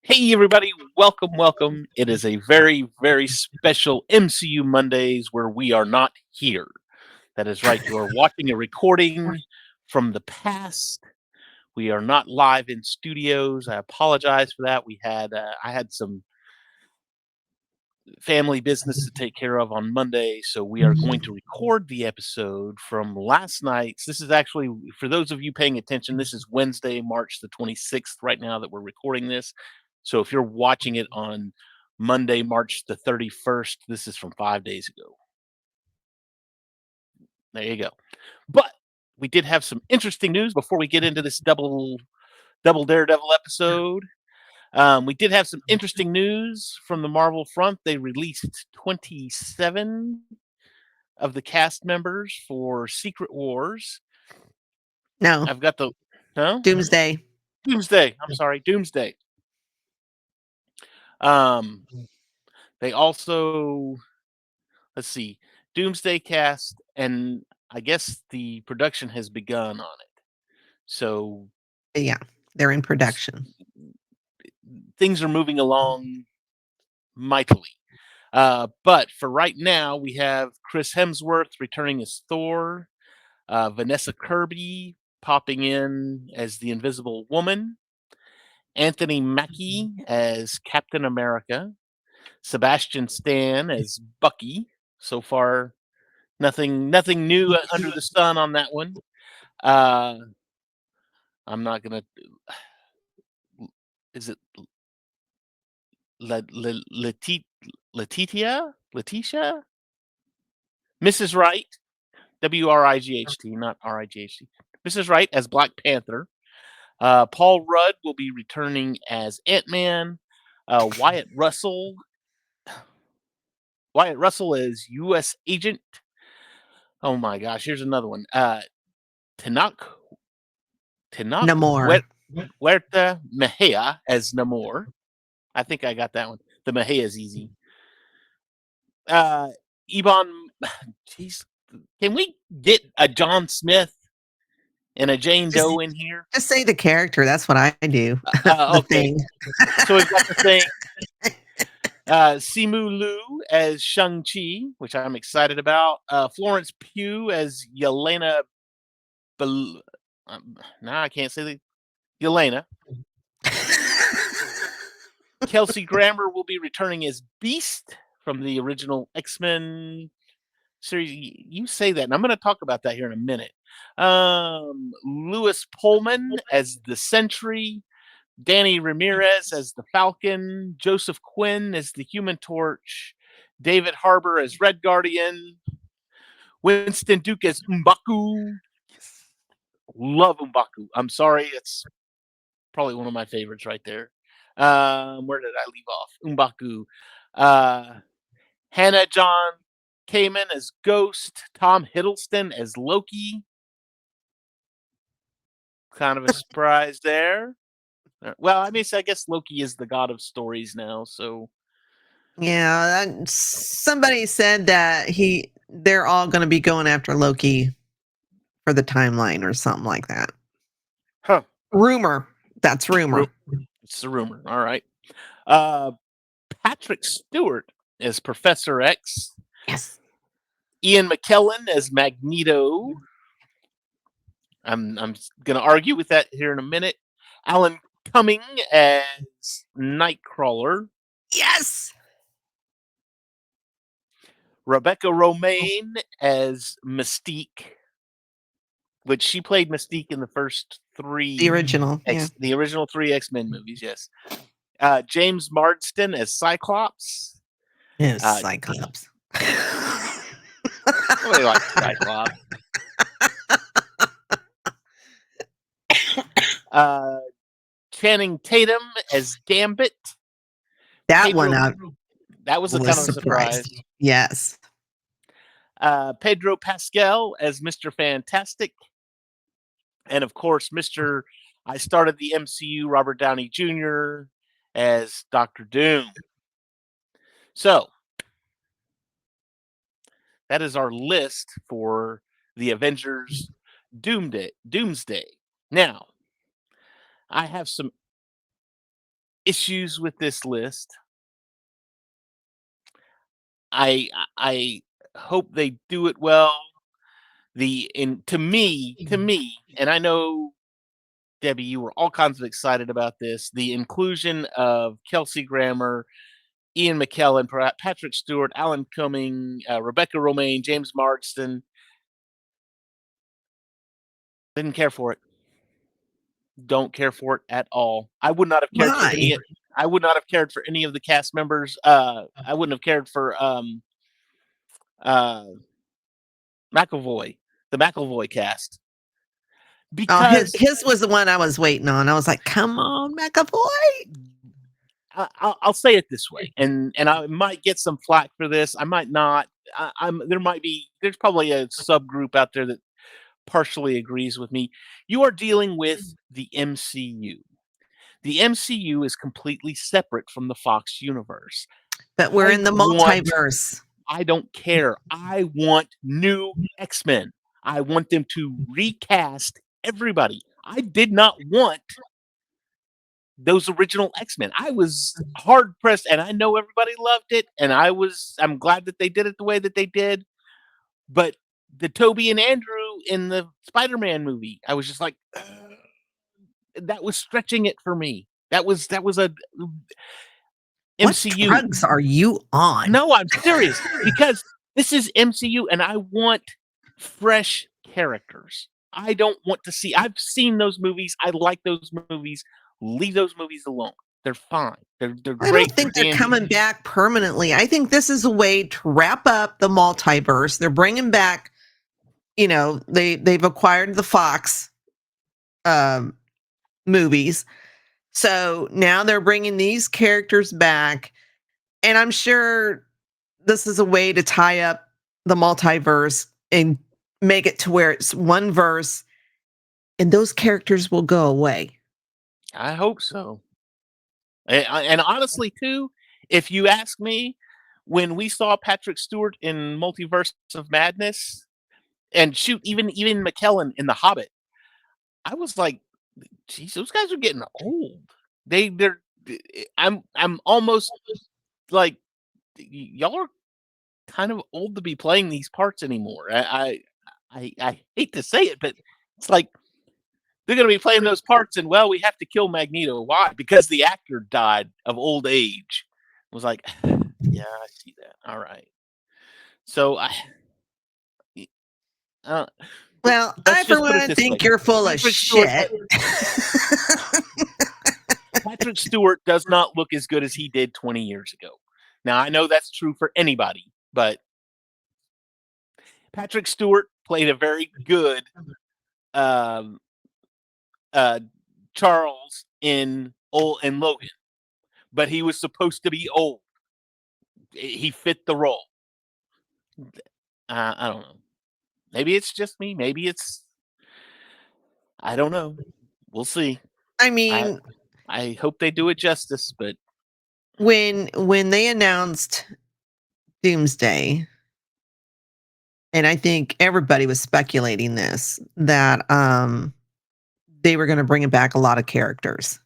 Hey, everybody, welcome. It is a very special MCU Mondays where we are not here. That is right, you are watching a recording from the past. We are not live in studios. I apologize for that. I had some family business to take care of on Monday, so we are going to record the episode from last night's. This is actually, for those of you paying attention, this is Wednesday, March the 26th, right now that we're recording this. So if you're watching it on Monday, March the 31st, this is from 5 days ago. There you go. But we did have some interesting news before we get into this double Daredevil episode. We did have some interesting news from the Marvel front. They released 27 of the cast members for Secret Wars. No, I've got the no Doomsday. Doomsday. I'm sorry, Doomsday. Um, they also let's see, Doomsday cast, and I guess the production has begun on it. So Yeah, they're in production. things are moving along mightily. But for right now, we have Chris Hemsworth returning as Thor, Vanessa Kirby popping in as the Invisible Woman, Anthony Mackie as Captain America, Sebastian Stan as Bucky. So far, nothing new under the sun on that one. Uh, I'm not gonna. Is it Letitia? Mrs. Wright, Wright, not Right. Mrs. Wright as Black Panther. Paul Rudd will be returning as Ant-Man. Wyatt Russell. Wyatt Russell is U.S. Agent. Oh my gosh, here's another one. Tanak Namor. Huerta Mejia as Namor. I think I got that one. The Mejia is easy. Ebon, jeez, can we get a John Smith and a Jane Doe in here? Just say the character. That's what I do. The Okay. Thing. So we've got the Thing. Simu Liu as Shang-Chi, which I'm excited about. Florence Pugh as Yelena. No, I can't say the Yelena. Kelsey Grammer will be returning as Beast from the original X-Men series. You say that, and I'm going to talk about that here in a minute. Louis Pullman as the Sentry, Danny Ramirez as the Falcon, Joseph Quinn as the Human Torch, David Harbour as Red Guardian, Winston Duke as M'Baku. Yes. Love M'Baku. I'm sorry, it's probably one of my favorites right there. Where did I leave off? M'Baku. Hannah John Kamen as Ghost, Tom Hiddleston as Loki. Kind of a surprise there. Well, I guess Loki is the god of stories now, so Yeah, somebody said that they're all going to be going after Loki for the timeline or something like that. huh. Rumor. That's rumor. It's a rumor. All right. Patrick Stewart as Professor X. Yes. Ian McKellen as Magneto. I'm gonna argue with that here in a minute. Alan Cumming as Nightcrawler. Yes. Rebecca Romaine as Mystique, which she played Mystique in the first three. The original. The original 3 X-Men movies, yes. James Marsden as Cyclops. Yes, Cyclops. Nobody likes Cyclops. Channing Tatum as Gambit. That one that was a kind of a surprise. Yes. Pedro Pascal as Mr. Fantastic. And of course, Mr. I started the MCU, Robert Downey Jr. as Dr. Doom. So, that is our list for the Avengers Doomsday. Now, I have some issues with this list. I hope they do it well. To me, and I know Debbie, you were all kinds of excited about this. The inclusion of Kelsey Grammer, Ian McKellen, Patrick Stewart, Alan Cumming, Rebecca Romaine, James Marsden. Didn't care for it. Don't care for it at all. I would not have cared for Why? I would not have cared for any of the cast members. I wouldn't have cared for uh, McAvoy, the McAvoy cast, Oh, because his was the one I was waiting on. I was like, "Come on, McAvoy." I'll say it this way, and I might get some flack for this. I might not. There's probably a subgroup out there that partially agrees with me. You are dealing with the MCU. The MCU is completely separate from the Fox universe. But we're I in the want multiverse. I don't care. I want new X-Men. I want them to recast everybody. I did not want those original X-Men. I was hard pressed, and I know everybody loved it, and I'm glad that they did it the way that they did. But the Toby and Andrew in the Spider-Man movie, I was just like, that was stretching it for me. That was a What MCU. drugs are you on? No, I'm serious because this is MCU, and I want fresh characters. I don't want to see. I've seen those movies. I like those movies. Leave those movies alone. They're fine. They're I don't great. They're think they're dandy. coming back permanently. I think this is a way to wrap up the multiverse. They're bringing back, they've acquired the Fox um, movies. So now they're bringing these characters back. And I'm sure this is a way to tie up the multiverse and make it to where it's one verse and those characters will go away. I hope so. And honestly, too, if you ask me, when we saw Patrick Stewart in Multiverse of Madness, and shoot, even McKellen in The Hobbit, I was like, "Geez, those guys are getting old." They're. I'm almost like, y'all are kind of old to be playing these parts anymore. I hate to say it, but it's like they're going to be playing those parts, and well, we have to kill Magneto. Why? Because the actor died of old age. I was like, yeah, I see that. All right. So uh, Well, I let's for just put it one this way: think you're full of Patrick Stewart, shit. Patrick Stewart does not look as good as he did 20 years ago. Now I know that's true for anybody, but Patrick Stewart played a very good um, uh, Charles in Logan, but he was supposed to be old. He fit the role. I don't know. Maybe it's just me. Maybe it's I don't know. We'll see. I I mean, I hope they do it justice, but when they announced Doomsday, and I think everybody was speculating this, that they were going to bring back a lot of characters.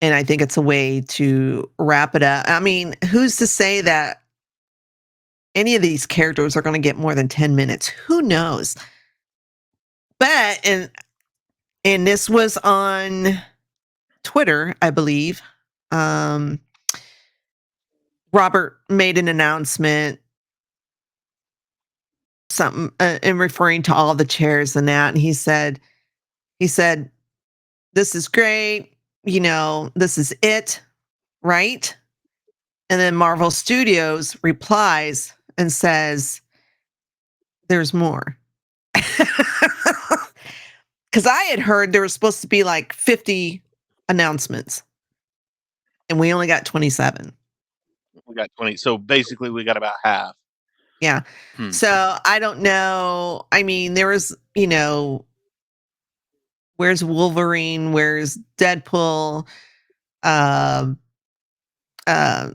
And I think it's a way to wrap it up. I mean, who's to say that any of these characters are going to get more than 10 minutes? Who knows? But and this was on Twitter, I believe. Um Robert made an announcement, something in referring to all the chairs and that, and he said, "This is great. This is it, right?" And then Marvel Studios replies and says, "There's more." Because I had heard there was supposed to be like 50 announcements, and we only got 27. we got 20. So basically, we got about half. Yeah. Hmm. So I don't know. I mean, there was, where's Wolverine? Where's Deadpool? Um, uh,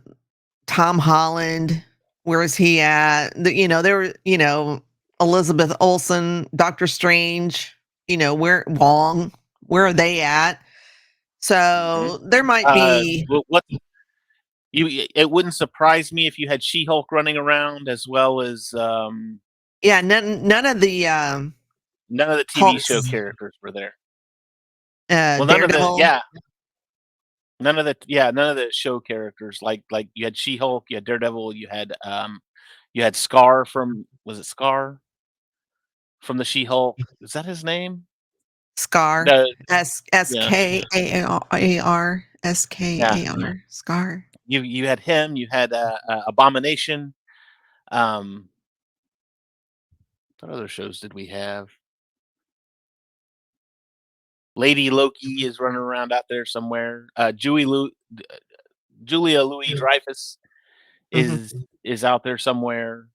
Tom Holland? Where is he at? There were, Elizabeth Olsen, Doctor Strange, where Wong, where are they at? Mhm. So there might be, What you? It wouldn't surprise me if you had She-Hulk running around as well as yeah, none of the none of the TV show Hulks, characters were there. Well, none of the Daredevil, yeah, none of the show characters like you had She-Hulk, you had Daredevil, you had Scar from was it Scar from the She-Hulk? Is that his name? Scar, No, yeah, Skaar, yeah. Skar, Scar. You had him, you had Abomination. Um, what other shows did we have? Lady Loki is running around out there somewhere. Julia Louis Dreyfus Mhm. is is out there somewhere.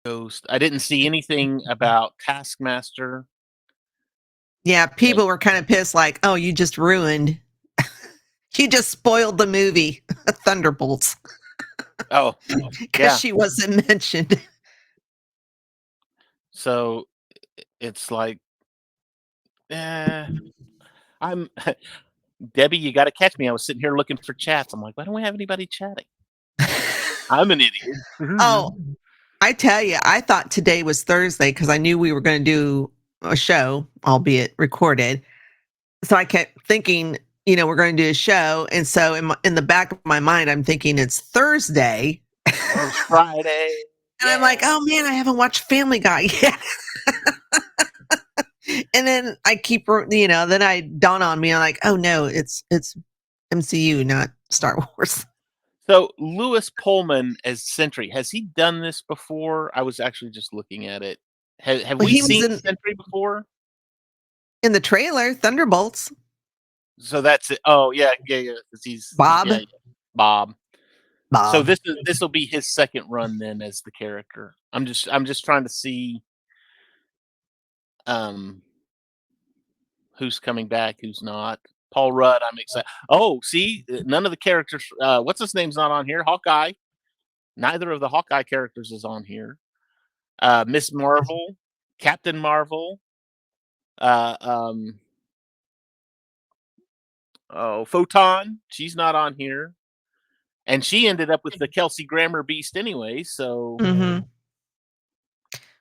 Ghost. I didn't see anything about Taskmaster. Yeah, Like, people were kind of pissed, like, "Oh, you just spoiled the movie, Thunderbolts, oh because yeah. she wasn't mentioned." So it's like, eh, I'm Debbie. You got to catch me. I was sitting here looking for chats. I'm like, why don't we have anybody chatting? I'm an idiot. Oh, I tell you, I thought today was Thursday because I knew we were going to do a show, albeit recorded. So I kept thinking, we're going to do a show, and so in the back of my mind, I'm thinking it's Thursday, Tomorrow's Friday. and I'm like, Yeah. oh man, I haven't watched Family Guy yet. And then then I dawn on me, I'm like, oh no, it's MCU, not Star Wars. So Lewis Pullman as Sentry, has he done this before? I was actually just looking at it. Have Well, we he was seen Sentry before? in the trailer, Thunderbolts, So that's it. Oh yeah, yeah, yeah. 'Cause Bob, yeah, yeah, Bob. So Bob. this will be his second run then as the character. I'm just trying to see um who's coming back, who's not. Paul Rudd, I'm excited. Oh, see, none of the characters. What's his name's not on here? Hawkeye. Neither of the Hawkeye characters is on here. Miss Marvel, Captain Marvel, uh, um, oh, Photon. She's not on here, and she ended up with the Kelsey Grammer Beast anyway. So Mhm.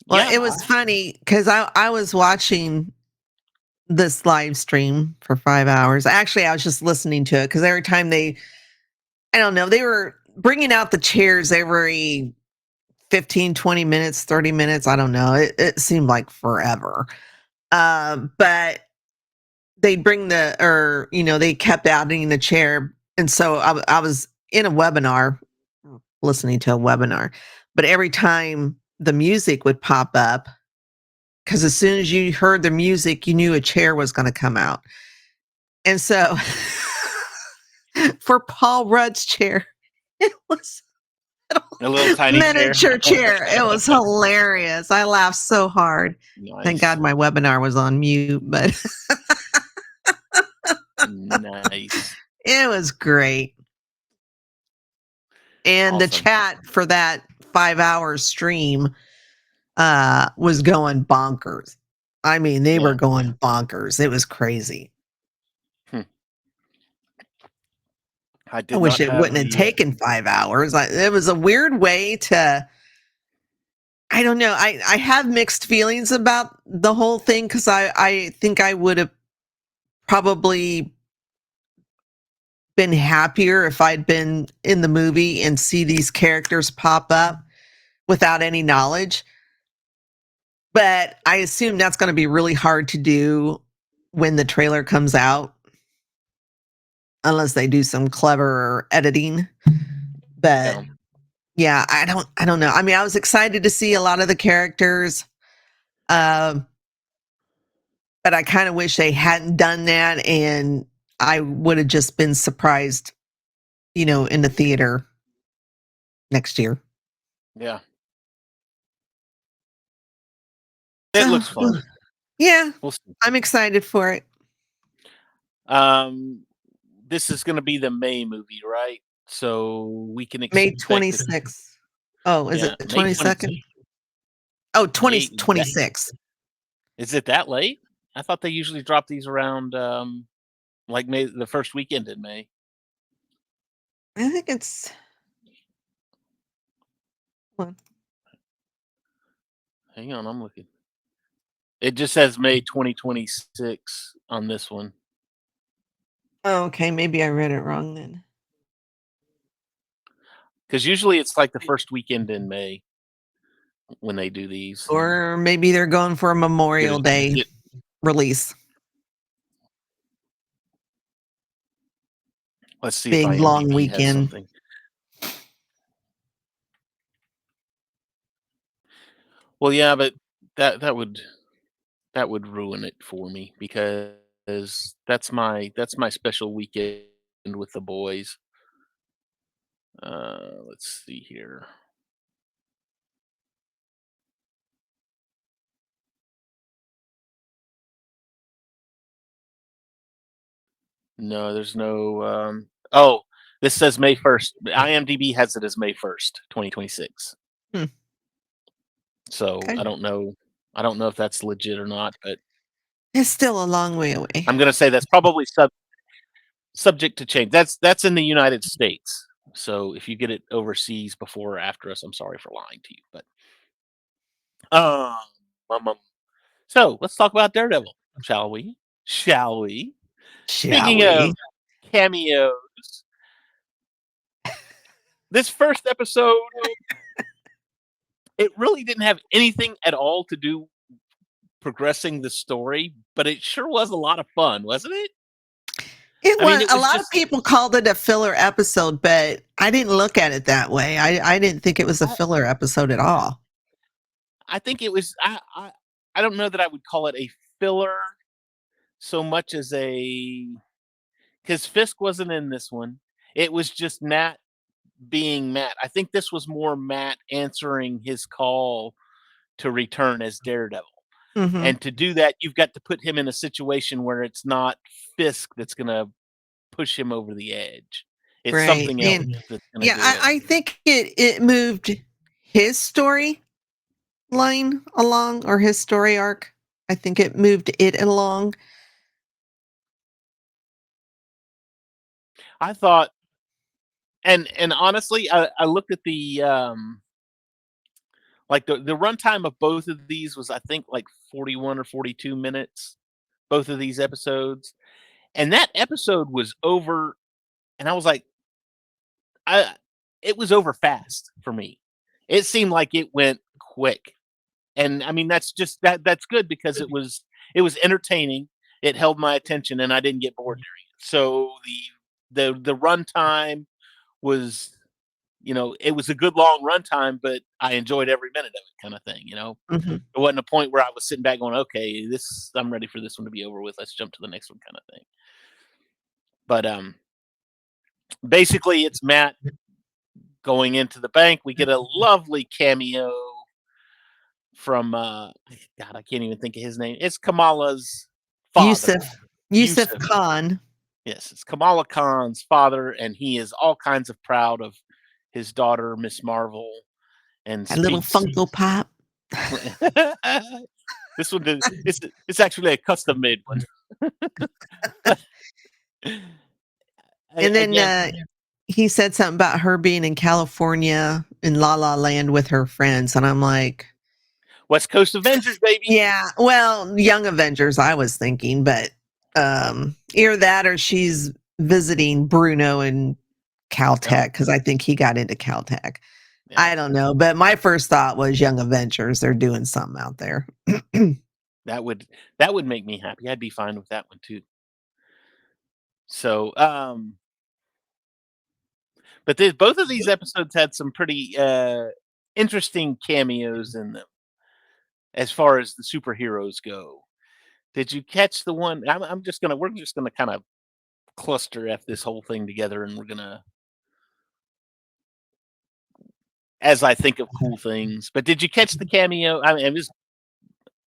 Well, yeah, it was funny because I was watching this live stream for 5 hours. Actually, I was just listening to it because every time I don't know, they were bringing out the chairs every 15, 20 minutes, 30 minutes. I don't know. It seemed like forever. But they they kept adding the chair. And so I was in a webinar, listening to a webinar, but every time the music would pop up, because as soon as you heard the music, you knew a chair was going to come out. And so for Paul Rudd's chair, it was a a little tiny chair. miniature chair. It was hilarious. I laughed so hard. Thank Nice, God my webinar was on mute, but nice, it was great. And the awesome. chat for that 5 hour stream was going bonkers. I mean, they were Yeah. going bonkers. It was crazy. Hmm. I I did wish not it have wouldn't have the. taken 5 hours. It was a weird way to. I don't know. I have mixed feelings about the whole thing because I think I would have probably been happier if I'd been in the movie and see these characters pop up without any knowledge. But I assume that's going to be really hard to do when the trailer comes out, unless they do some clever editing. But Yeah. yeah, I don't know. I mean, I was excited to see a lot of the characters. Um, but I kind of wish they hadn't done that, and I would have just been surprised, in the theater next year. Yeah. It So, looks fun. yeah, We'll see. I'm excited for it. Um, this is going to be the May movie, right? So we can May expect it. 26th. Oh, is Yeah, it the May 22nd? 26th. Oh, May that 2026. is it that late? I thought they usually drop these around like May, the first weekend in May. I think it's hold on. Hang on, I'm looking. It just says May 2026 on this one. Oh, okay, maybe I read it wrong then. Because usually it's like the first weekend in May when they do these. Or maybe they're going for a Get Memorial it? Day Get, release. let's see if Big long IMDb has weekend. something. Well, yeah, but that that would that would ruin it for me because that's my special weekend with the boys. Let's see here. No, there's no. Oh, this says May 1st. IMDb has it as May 1st, 2026. Hmm, So okay. I don't know. I don't know if that's legit or not, but It's still a long way away. I'm gonna say that's probably subject to change. That's in the United States. So if you get it overseas before or after us, I'm sorry for lying to you. But um, um, so let's talk about Daredevil, shall we? Shall we? Shall Speaking we? of cameos, this first episode, it really didn't have anything at all to do progressing the story, but it sure was a lot of fun, wasn't it? It I mean, was it a was lot of just people called it a filler episode, but I didn't look at it that way. I didn't think it was a I, filler episode at all. I think it was I don't know that I would call it a filler so much as a because Fisk wasn't in this one. It was just Matt being Matt. I think this was more Matt answering his call to return as Daredevil. Mhm. And to do that, you've got to put him in a situation where it's not Fisk that's going to push him over the edge. It's Right. something else And that's going to yeah, do it. I think it moved his story line along or his story arc. I think it moved it along. I thought, and honestly, I looked at the like the runtime of both of these was I think like 41 or 42 minutes. Both of these episodes, and that episode was over, and I was like, I it was over fast for me. It seemed like it went quick. And I mean that's good because it was entertaining. It held my attention and I didn't get bored during it. So the runtime was it was a good long runtime, but I enjoyed every minute of it kind of thing, you know. Mhm. It wasn't a point where I was sitting back going, okay, this I'm ready for this one to be over with. Let's jump to the next one kind of thing. But basically it's Matt going into the bank. We get a lovely cameo from God, I can't even think of his name. It's Kamala's father, Yusuf Yusuf Yusuf. Khan, Yes, it's Kamala Khan's father, and he is all kinds of proud of his daughter, Miss Marvel, and that little speaks. Funko Pop. This one, it's actually a custom made one. And then Again, he said something about her being in California in La La Land with her friends, and I'm like, West Coast Avengers, baby. yeah, well, Young Avengers, I was thinking, but either that or she's visiting Bruno in Oh, Caltech because I think he got into Caltech. yeah, I don't know, but my first thought was Young Avengers. They're doing something out there. that would that would make me happy. I'd be fine with that one too. So, but both of these episodes had some pretty interesting cameos in them as far as the superheroes go. Did you catch the one? We're just gonna kind of cluster f this whole thing together, and we're gonna, as I think of cool things. But did you catch the cameo? I mean, it was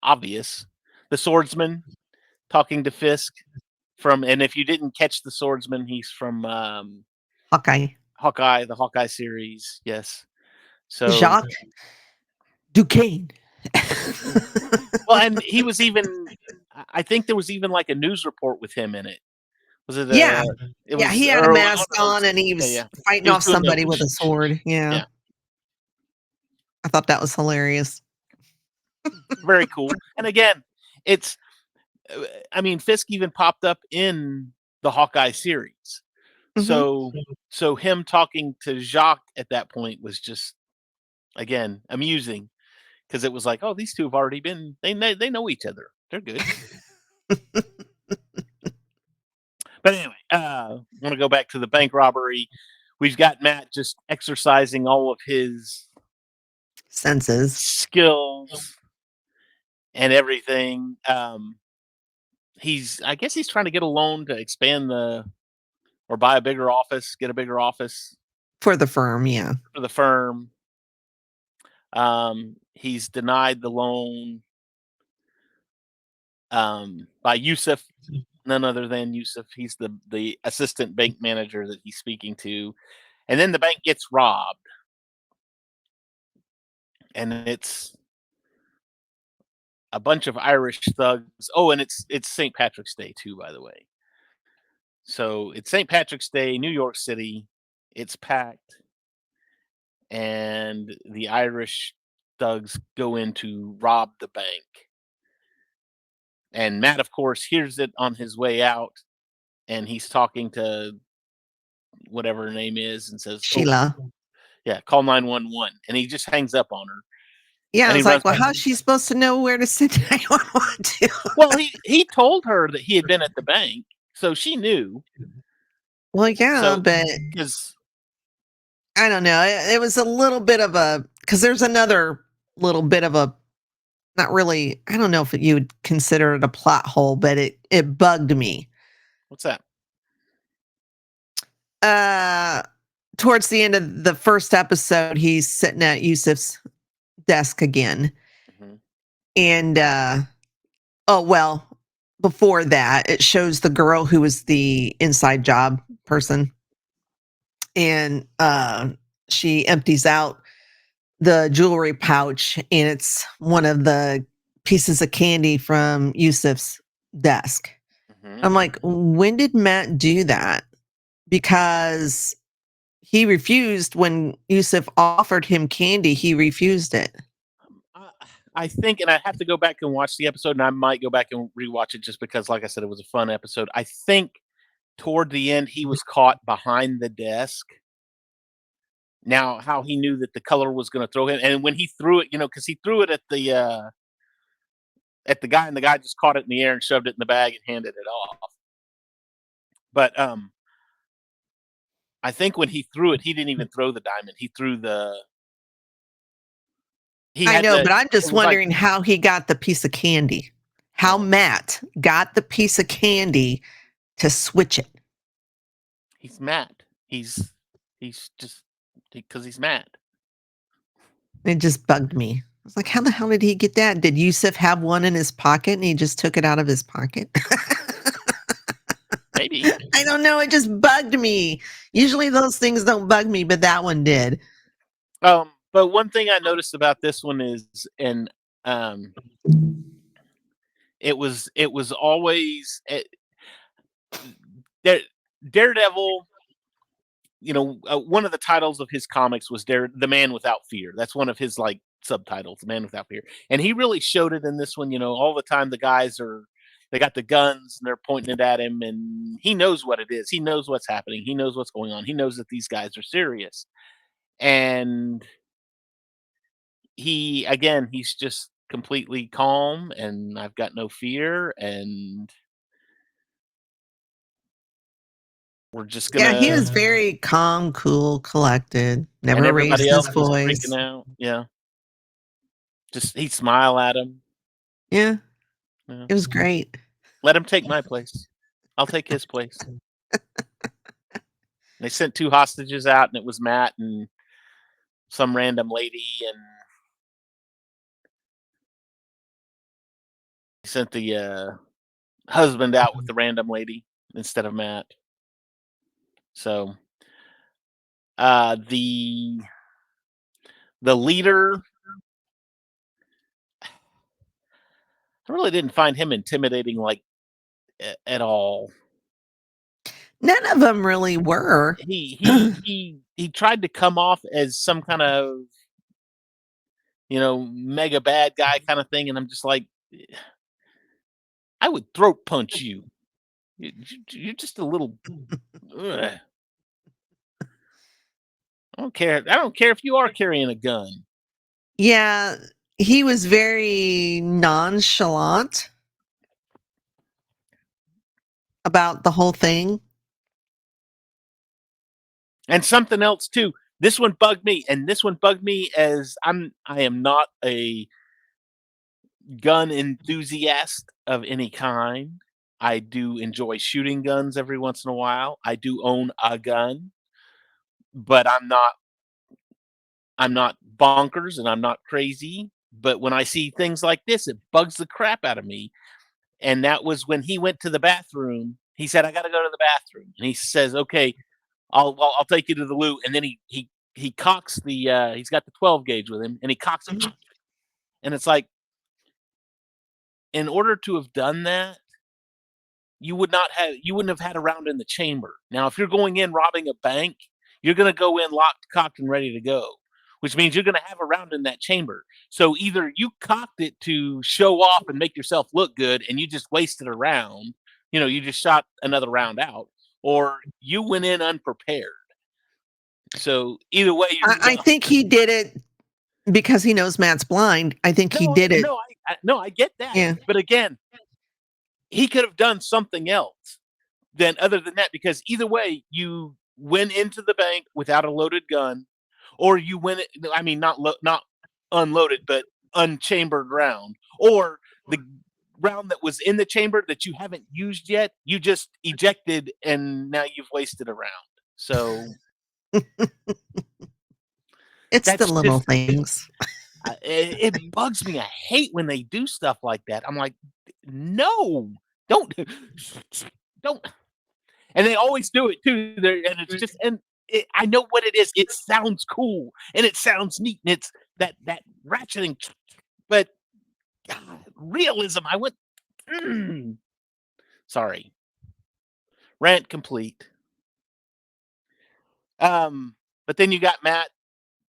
obvious. The swordsman talking to Fisk and if you didn't catch the swordsman, he's from Hawkeye. Hawkeye, the Hawkeye series. Yes. So Jacques Duquesne. well, and he was even I think there was even like a news report with him in it. Was it Yeah. it Yeah, was he had a or one mask of those. on and he Yeah, was yeah. fighting He was off doing the somebody with a sword. Yeah. yeah, I thought that was hilarious. very cool. And again, it's uh, I mean, Fisk even popped up in the Hawkeye series. Mhm. So him talking to Jacques at that point was just again amusing because it was like, oh, these two have already been they know each other. They're good. But anyway, want to go back to the bank robbery. We've got Matt just exercising all of his Senses. skills and everything. I guess he's trying to get a loan to expand the or buy a bigger office, get a bigger office For the firm, yeah. for the firm. He's denied the loan by Yusuf, none other than Yusuf. He's the assistant bank manager that he's speaking to, and then the bank gets robbed, and it's a bunch of Irish thugs. Oh, and it's St. Patrick's Day too, by the way. So it's St. Patrick's Day, New York City. It's packed, and the Irish thugs go in to rob the bank. And Matt, of course, hears it on his way out, and he's talking to whatever her name is, and says, "Oh, Sheila. yeah, call 911." And he just hangs up on her, Yeah, I and he was runs like, "Well, back. how's she supposed to know where to send 911 to?" Well, he told her that he had been at the bank, so she knew. Well, yeah, So but because I don't know. It was a little bit of a because there's another little bit of a not really. I don't know if you would consider it a plot hole, but it bugged me. what's that? Uh, Towards the end of the first episode, he's sitting at Yusuf's desk again, Hmm. and oh well. Before that, it shows the girl who was the inside job person, and she empties out the jewelry pouch, and it's one of the pieces of candy from Yusuf's desk. Hmm. I'm like, when did Matt do that? Because he refused when Yusuf offered him candy, he refused it. I, I think, and I have to go back and watch the episode, and I might go back and rewatch it just because, like I said, it was a fun episode. I think toward the end he was caught behind the desk. Now, how he knew that the color was going to throw him, and when he threw it, because he threw it at the guy, and the guy just caught it in the air and shoved it in the bag and handed it off. But I think when he threw it, he didn't even throw the diamond. He threw the he I had know, the but I'm it just was like wondering how he got the piece of candy. How oh, Matt got the piece of candy to switch it. he's mad. He's just because he's mad. It just bugged me. I was like, how the hell did he get that? Did Yusuf have one in his pocket and he just took it out of his pocket? Maybe. I don't know. It just bugged me. Usually those things don't bug me, but that one did. But one thing I noticed about this one is, and um, it was always Dare, Daredevil. One of the titles of his comics was the Man Without Fear. That's one of his like subtitles, The Man Without Fear, and he really showed it in this one. All the time the guys they got the guns and they're pointing it at him, and he knows what it is. He knows what's happening. He knows what's going on. He knows that these guys are serious, and he's just completely calm, and I've got no fear, and we're just Yeah, he gonna was very calm, cool, collected, and never everybody raised his else was freaking voice. out. Yeah. Just he'd smile at him. Yeah, Yeah. it was great. Let him take my place. I'll take his place. They sent two hostages out, and it was Matt and some random lady, and he sent the husband out with the random lady instead of Matt. So the leader, I really didn't find him intimidating, like, at all. None of them really were. He tried to come off as some kind of, mega bad guy kinda thing, and I'm just like, "I would throat punch you. You're just a little ugh. I don't care if you are carrying a gun." Yeah, he was very nonchalant about the whole thing. And something else too, this one bugged me, and this one bugged me as I am not a gun enthusiast of any kind. I do enjoy shooting guns every once in a while. I do own a gun, but I'm not bonkers and I'm not crazy. But when I see things like this, it bugs the crap out of me. And that was when he went to the bathroom. He said, "I got to go to the bathroom," and he says, "Okay, I'll take you to the loo." And then he cocks he's got the 12 gauge with him, and he cocks it, Mhm. and it's like, in order to have done that, you wouldn't have had a round in the chamber. Now, if you're going in robbing a bank, you're gonna go in locked, cocked, and ready to go, which means you're gonna have a round in that chamber. So either you cocked it to show off and make yourself look good, and you just wasted a round, you just shot another round out, or you went in unprepared. So either way, you're I done. think he did it because he knows Matt's blind. I think he No, did it. no, no, I get that, Yeah. but again, he could have done something else then other than that, because either way, you went into the bank without a loaded gun, or you went. I mean, not unloaded, but unchambered round, or the round that was in the chamber that you haven't used yet, you just ejected, and now you've wasted a round. So It's the that's little just things. it bugs me. I hate when they do stuff like that. I'm like, no, don't, don't. And they always do it too. There, and it's just, and I know what it is. It sounds cool and it sounds neat, and it's that ratcheting, but God, realism. I went. Mm, sorry, rant complete. Um, but then you got Matt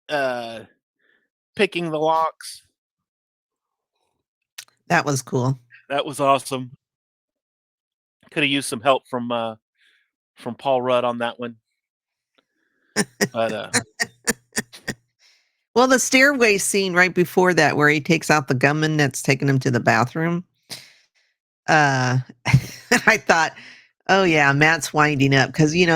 uh picking the locks. That was cool. That was awesome. Could have used some help from Paul Rudd on that one, but Well, the stairway scene right before that where he takes out the gunman that's taking him to the bathroom, uh, I thought, "Oh, yeah, Matt's winding up because he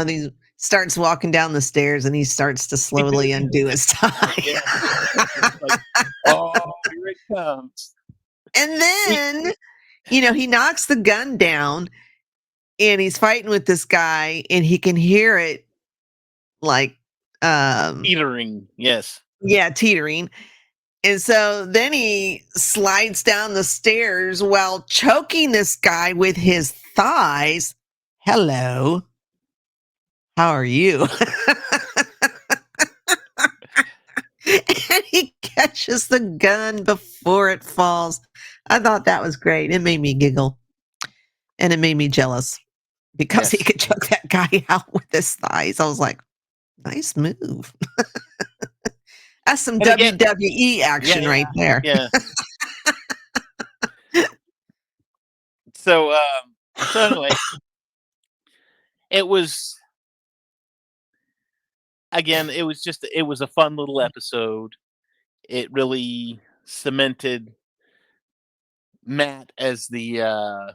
starts walking down the stairs and he starts to slowly undo his tie." yeah, it's like, oh, here it comes. And He then, he knocks the gun down and he's fighting with this guy and he can hear it like, teetering, yes. yeah, teetering. And so then he slides down the stairs while choking this guy with his thighs. Hello, how are you? And he catches the gun before it falls. I thought that was great. It made me giggle and it made me jealous because he Yes. could choke that guy out with his thighs. I was like, nice move. That's some And again, WWE yeah, action right yeah, there. yeah. So, so anyway, it was it was a fun little episode. It really cemented Matt as the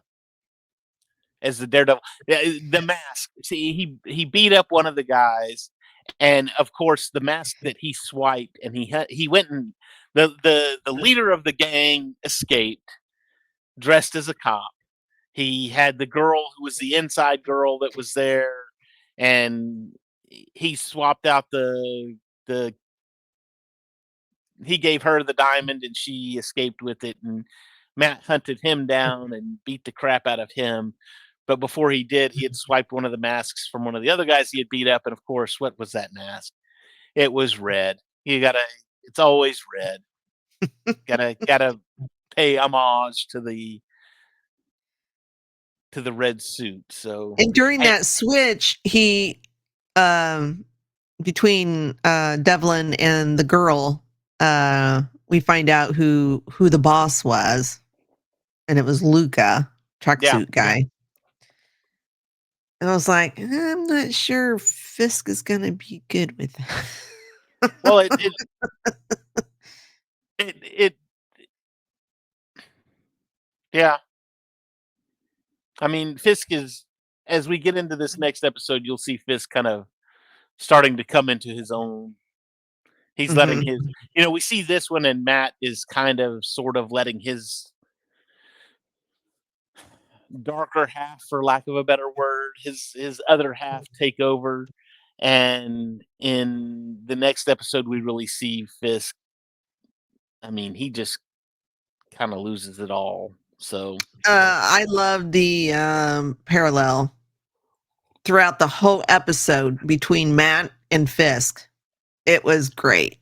Daredevil. The mask. See, he beat up one of the guys, and of course, the mask that he swiped, and he went and the leader of the gang escaped dressed as a cop. He had the girl who was the inside girl that was there, and he swapped out the he gave her the diamond and she escaped with it, and Matt hunted him down and beat the crap out of him. But before he did, he had swiped one of the masks from one of the other guys he had beat up, and of course, what was that mask? It was red. You gotta. It's always red. Gotta. pay homage to the red suit. So, And during and that switch, he, um, between, Devlin and the girl, we find out who the boss was, and it was Luca, yeah, tracksuit guy. And I was like, I'm not sure Fisk is gonna be good with that. well, it yeah. I mean, Fisk is as we get into this next episode, you'll see Fisk kind of starting to come into his own. He's letting Mhm. his, we see this one, and Matt is kind of sort of letting his darker half, for lack of a better word, his other half take over. And in the next episode, we really see Fisk. I mean, he just kind of loses it all. So I love the, parallel throughout the whole episode between Matt and Fisk. It was great,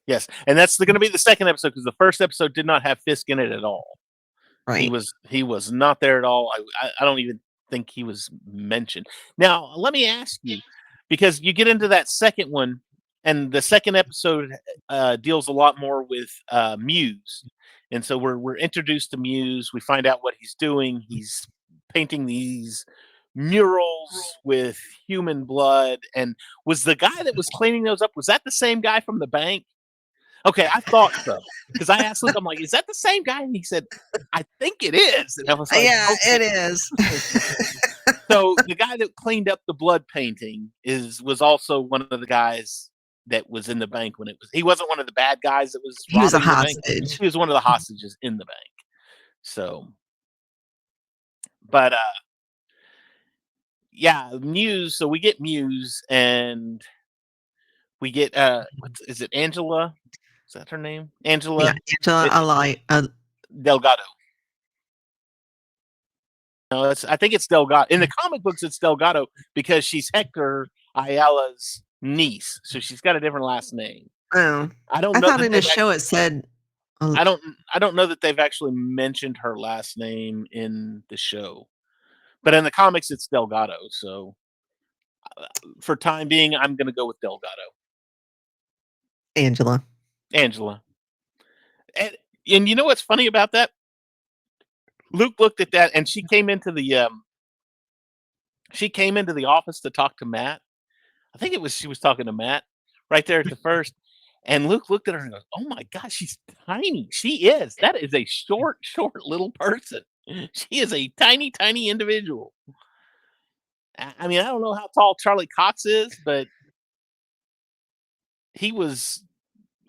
yes, and that's going to be the second episode because the first episode did not have Fisk in it at all. right? He was not there at all. I don't even think he was mentioned. Now, let me ask you, because you get into that second one, and the second episode deals a lot more with Muse, and so we're introduced to Muse. We find out what he's doing. He's painting these murals with human blood. And was the guy that was cleaning those up, was that the same guy from the bank? Okay, I thought so, because I asked Luke, I'm like, "Is that the same guy?" And he said, "I think it is." And I was like, Yeah, "Okay." it is. So the guy that cleaned up the blood painting was also one of the guys that was in the bank when it was. He wasn't one of the bad guys that was He was a robbing the bank. hostage. He was one of the hostages in the bank. So, but yeah, Muse. So we get Muse, and we get is it Angela? Is that her name? Yeah, Angela Angela eh, Alai Delgado. No, I think it's Delgado. In the comic books, it's Delgado because she's Hector Ayala's niece, so she's got a different last name. oh, I don't I know thought that in the they've show it said, I don't I don't know that they've actually mentioned her last name in the show, but in the comics, it's Delgado. So for time being, I'm going to go with Delgado, Angela. Angela. And, and you know what's funny about that? Luke looked at that, and she came into the office to talk to Matt. I think it was she was talking to Matt right there at the first, and Luke looked at her and goes, "Oh my god, she's tiny. She is. That is a short, short little person. She is a tiny, tiny individual." I mean, I don't know how tall Charlie Cox is, but he was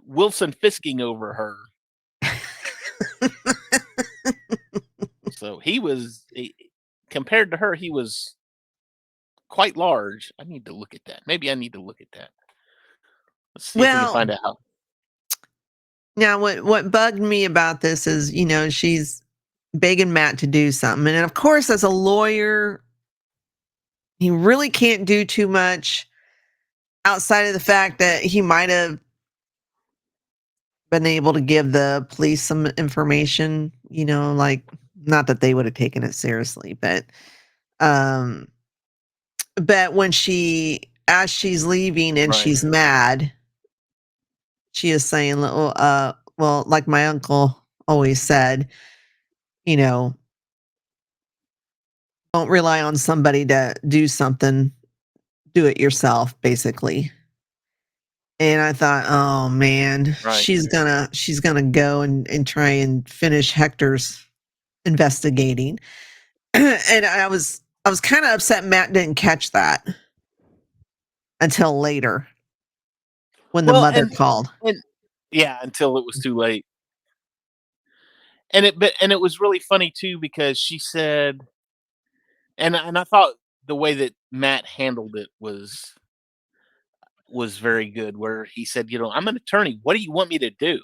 Wilson Fisking over her. So he was compared to her, he was quite large. I need to look at that. Maybe I need to look at that. Let's see if we can Well, find out how. now what bugged me about this is, she's begging Matt to do something, and of course, as a lawyer, he really can't do too much outside of the fact that he might have been able to give the police some information, like, not that they would have taken it seriously, um, but as she's leaving and Right. she's mad, she is saying, well, like my uncle always said, you know, don't rely on somebody to do something, do it yourself, basically. And I thought, oh man, Right. she's gonna go and try and finish Hector's investigating. And I was kind of upset Matt didn't catch that until later when the Well, mother called. and yeah, until it was too late. And it was really funny too because she said, and I thought the way that Matt handled it was very good. Where he said, "I'm an attorney. What do you want me to do?"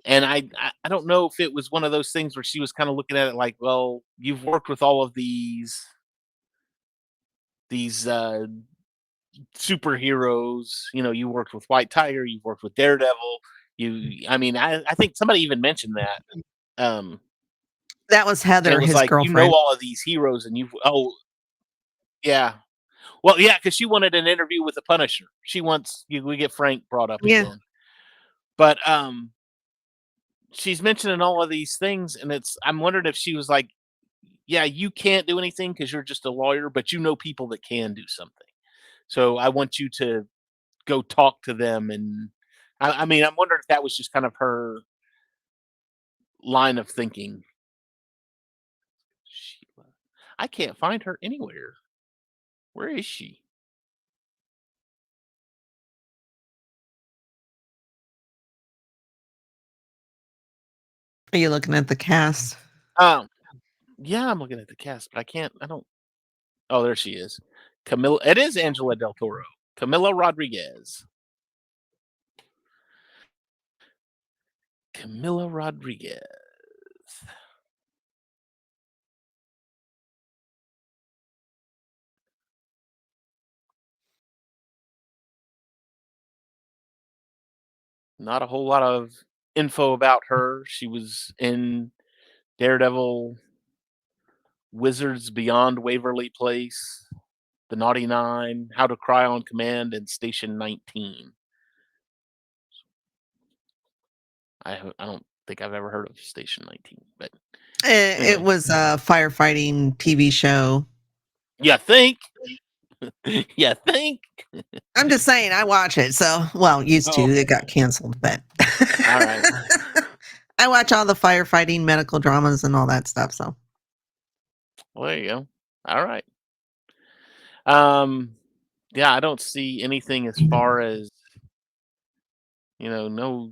And I don't know if it was one of those things where she was kind of looking at it like, "Well, you've worked with all of these superheroes. You worked with White Tiger, you've worked with Daredevil. I mean, I think somebody even mentioned that. Um, That was and it Heather, was his like, you know girlfriend. all of these heroes, and yeah. Well, yeah, because she wanted an interview with the Punisher. She wants we get Frank brought up Yeah. again, but she's mentioning all of these things, and I'm wondering if she was like, yeah, you can't do anything because you're just a lawyer, but you know people that can do something. So I want you to go talk to them. And I mean, I'm wondering if that was just kind of her line of thinking. Sheila. I can't find her anywhere. Where is she? Are you looking at the cast? Um, yeah, I'm looking at the cast, but I don't. Oh, there she is. Camilla. It is Angela Del Toro. Camilla Rodriguez. Camilla Rodriguez. Not a whole lot of info about her. She was in Daredevil, Wizards Beyond Waverly Place, The Naughty Nine, How to Cry on Command, and Station 19. I don't think I've ever heard of Station 19, but It anyway, was a firefighting TV show. you think? You think? I'm just saying, I watch it. So, well, used to. Oh, It got canceled, but all right. I watch all the firefighting medical dramas and all that stuff. So, Well, there you go. All right. Um, yeah, I don't see anything as far as no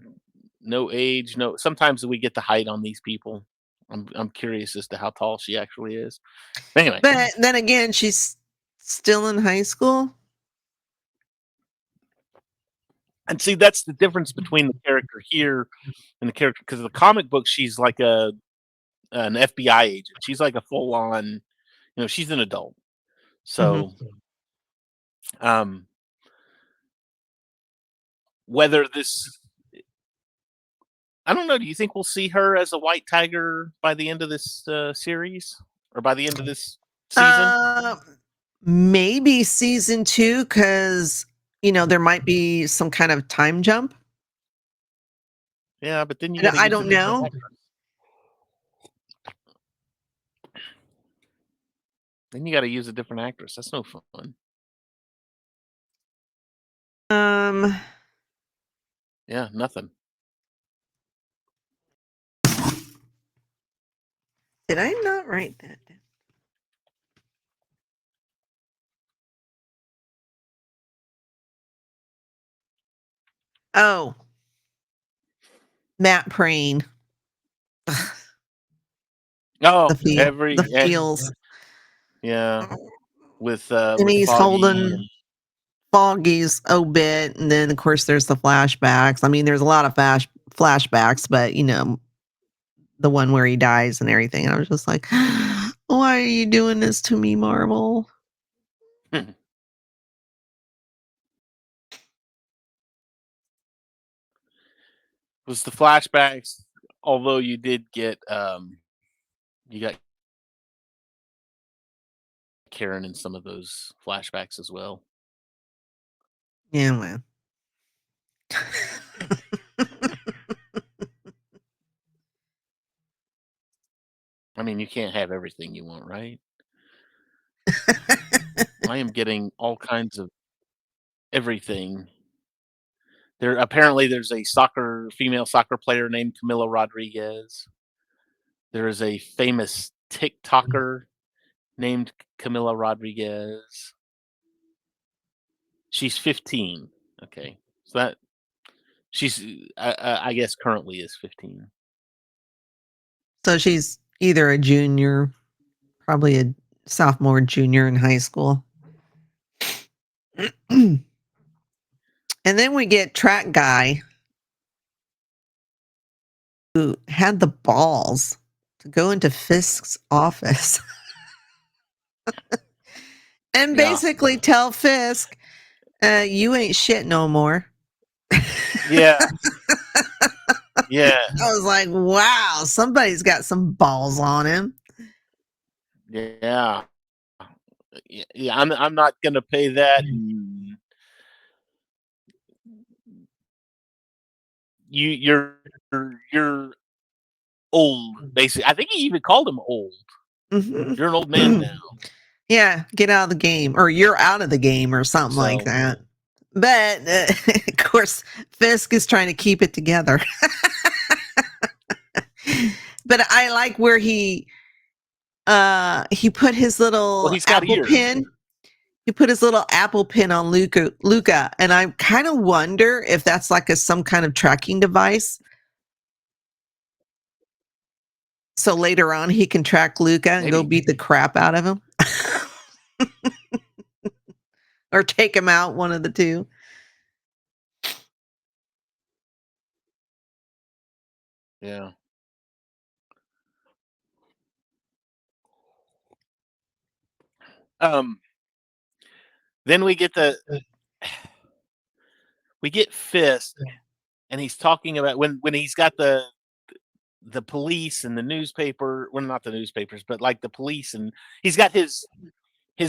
age, no. Sometimes we get the height on these people. I'm curious as to how tall she actually is. Anyway, but then again, she's still in high school. and see that's the difference between the character here and the character because the comic book she's like an FBI agent. She's like a full on, she's an adult. Hmm. So um whether this I don't know, do you think we'll see her as a white tiger by the end of this series or by the end of this season? Uh, Maybe season 2, because there might be some kind of time jump. Yeah, but then you I got don't, to I use a don't different know. actress. Then you got to use a different actress. That's no fun. Um, Yeah, nothing. did I not write that down? Oh, Matt Prain. Oh, The feels. yeah, And with he's Foggy holding and Foggy's obit, and then of course there's the flashbacks. I mean, there's a lot of flashbacks, but the one where he dies and everything. And I was just like, why are you doing this to me, Marvel? was the flashbacks. Although you did get you got Karen in some of those flashbacks as well. Yeah, well. I mean, you can't have everything you want, right? I am getting all kinds of everything. There's a female soccer player named Camila Rodriguez. There is a famous TikToker named Camila Rodriguez. She's 15. Okay. So that she's I guess currently is 15. So she's either a junior, probably a sophomore, junior in high school. And then we get Track Guy, who had the balls to go into Fisk's office and Yeah. basically tell Fisk, you ain't shit no more. Yeah. Yeah. I was like, wow, somebody's got some balls on him. Yeah. Yeah, I'm not gonna pay that. And you're you're old, basically. I think he even called him old. You're an old man now. Yeah, get out of the game, or you're out of the game, or something like So that. But of course, Fisk is trying to keep it together. But I like where he put his well, little he's got Apple ears. pin. He put his little Apple pin on Luca, and I kind of wonder if that's like some kind of tracking device. So later on, he can track Luca and go Maybe. beat the crap out of him, or take him out. One of the two. Yeah. Um then we get Fisk, and he's talking about when he's got the police and the newspaper, well, not the newspapers, but like the police, and he's got his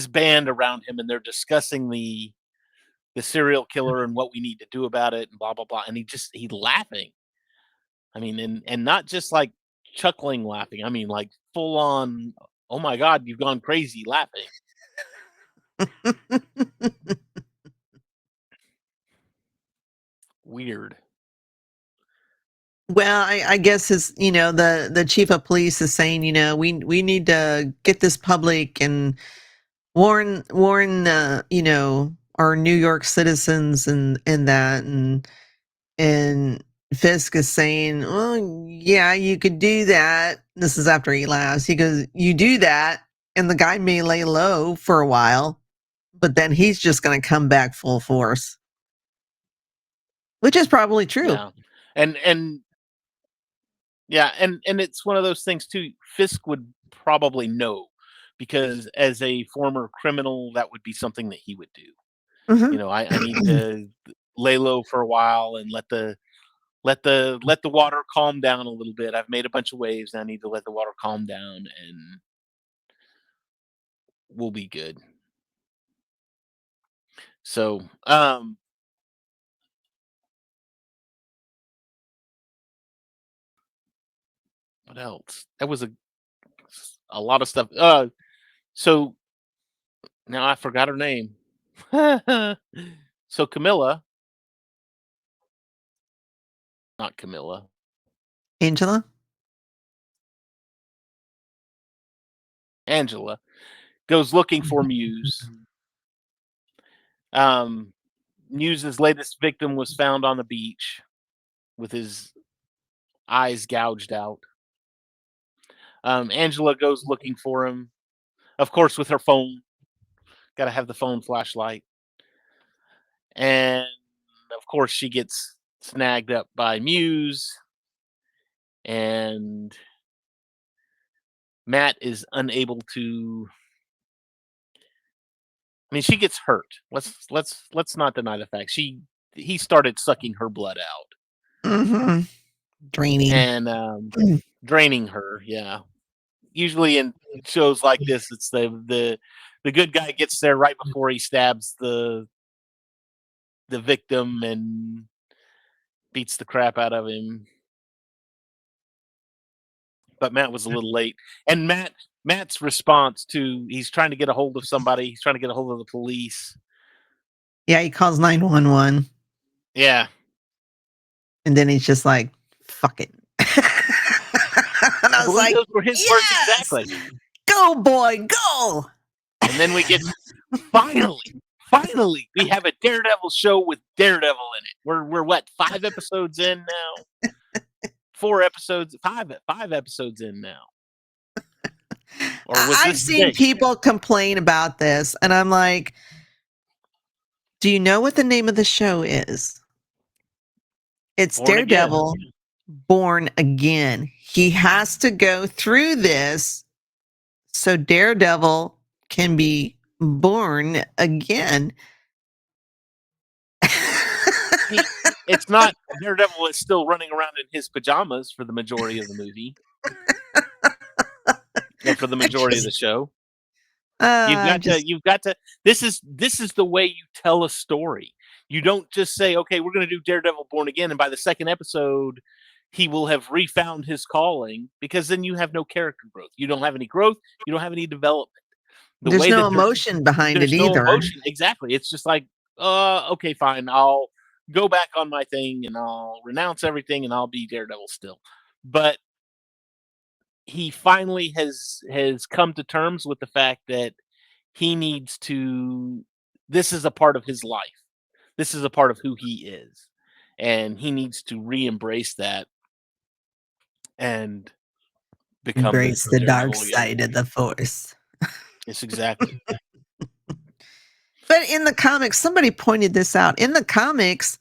band around him, and they're discussing the serial killer and what we need to do about it and blah blah blah, and he's laughing. I mean, and not just like chuckling laughing. I mean, like full on, oh my god, you've gone crazy laughing. Weird. Well, I guess the chief of police is saying, we need to get this public and warn our New York citizens and that and Fisk is saying, well, yeah, you could do that. This is after he laughs. He goes, you do that, and the guy may lay low for a while, but then he's just going to come back full force, which is probably true. Yeah. And yeah, and it's one of those things too. Fisk would probably know, because as a former criminal, that would be something that he would do. Mhm. I need to lay low for a while and let the water calm down a little bit. I've made a bunch of waves. And I need to let the water calm down, and we'll be good. So, what else? That was a lot of stuff. So now I forgot her name. So Camilla, not Camilla, Angela? Angela goes looking for Muse. Um, Muse's latest victim was found on the beach with his eyes gouged out. Angela goes looking for him, of course, with her phone. Got to have the phone flashlight. And of course, she gets snagged up by Muse, and Matt is unable to. I mean, she gets hurt. Let's not deny the fact he started sucking her blood out Mhm. Draining. and draining her. Yeah, usually in shows like this, it's the good guy gets there right before he stabs the victim and beats the crap out of him. But Matt was a little late, and Matt's response to he's trying to get a hold of somebody. He's trying to get a hold of the police. Yeah, he calls 911, Yeah, and then he's just like, "Fuck it." And I I was believe like, those were his words "Yes! exactly. Go, boy, go!" And then we get finally, we have a Daredevil show with Daredevil in it. We're what, 5 episodes in now? 4 episodes, five episodes in now. Or was I've this seen 6? people complain about this, and I'm like, "Do you know what the name of the show is?" It's Born Again. Daredevil Born Again. He has to go through this so Daredevil can be born again. It's not Daredevil is still running around in his pajamas for the majority of the movie, and for the I majority of the just, show. I'm just, You've got to this is the way you tell a story. You don't just say, "Okay, we're gonna do Daredevil Born Again," and by the second episode, he will have refound his calling, because then you have no character growth. You don't have any growth, you don't have any development. The there's way no that emotion behind it there's no either. emotion. Exactly. It's just like, okay, fine. I'll go back on my thing and I'll renounce everything and I'll be Daredevil still. But he finally has come to terms with the fact that he needs to this is a part of his life. This is a part of who he is. And he needs to re-embrace that and become Embrace the the dark Daredevil again. side of the force. Yes, exactly. But in the comics, somebody pointed this out. In the comics,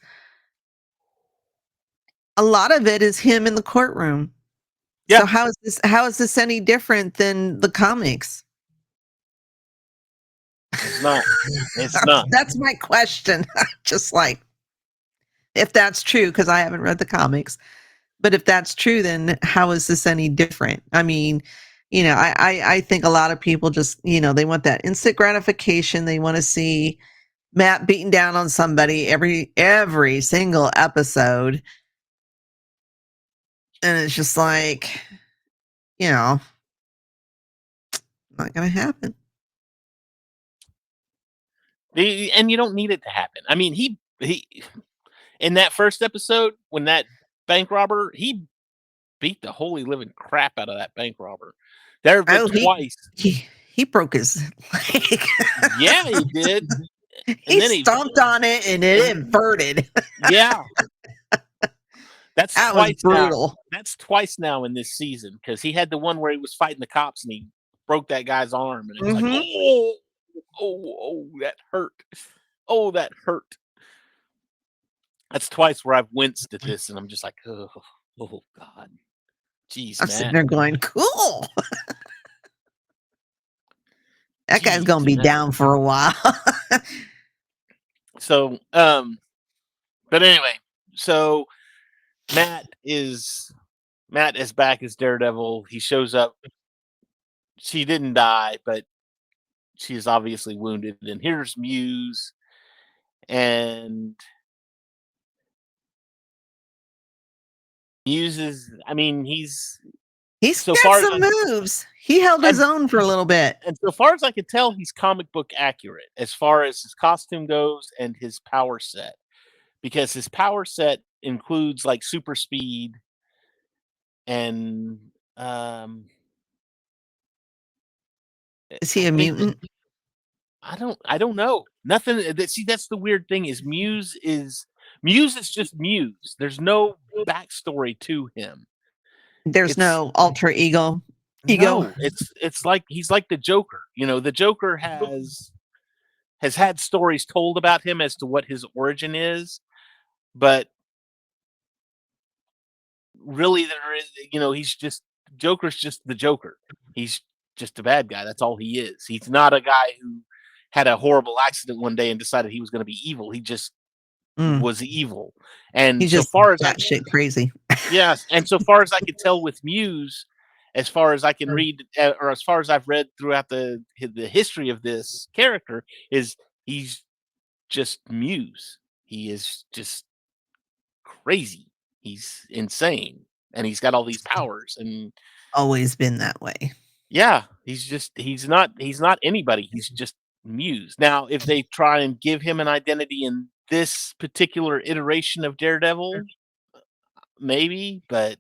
a lot of it is him in the courtroom. Yeah, So how is this any different than the comics? it's not. It's not. That's my question. Just like, if that's true, because I haven't read the comics, but if that's true, then how is this any different? I mean, I think a lot of people just, they want that instant gratification. They want to see Matt beating down on somebody every single episode. And it's just like, not gonna happen. And you don't need it to happen. I mean, he in that first episode when that bank robber, he beat the holy living crap out of that bank robber. There have been Oh, he twice. he he broke his leg. Yeah, he did. And He then stomped on it and it and inverted. yeah, that's That was twice now. brutal. That's twice now in this season, because he had the one where he was fighting the cops and he broke that guy's arm and it was like, Mhm. that hurt. Oh, that hurt. That's twice where I've winced at this and I'm just like, oh God. Jeez, I'm sitting Matt. there going, "Cool. That guy's Jeez, gonna be Matt. down for a while." So, but anyway, so Matt is back as Daredevil. He shows up. She didn't die, but she is obviously wounded. And here's Muse, and Muse is. I mean, he's He's so got far as some moves. He held his and own for a little bit. and so far as I can tell, he's comic book accurate as far as his costume goes and his power set, because his power set includes like super speed and um Is he I a think mutant? I don't know. Nothing see, that's the weird thing is Muse is just Muse. There's no backstory to him. There's It's no alter ego. no, it's like he's like the Joker. You know, the Joker has had stories told about him as to what his origin is, but really there is, he's just Joker's just the Joker. He's just a bad guy. That's all he is. He's not a guy who had a horrible accident one day and decided he was going to be evil. He just Mm, was evil. And he's so just far as I batshit crazy. yes, and so far as I can tell with Muse, as far as I can read, or as far as I've read throughout the history of this character, is he's just Muse. He is just crazy. He's insane, and he's got all these powers. And Always been that way. yeah, he's not anybody. He's just Muse. Now, if they try and give him an identity in this particular iteration of Daredevil, maybe, but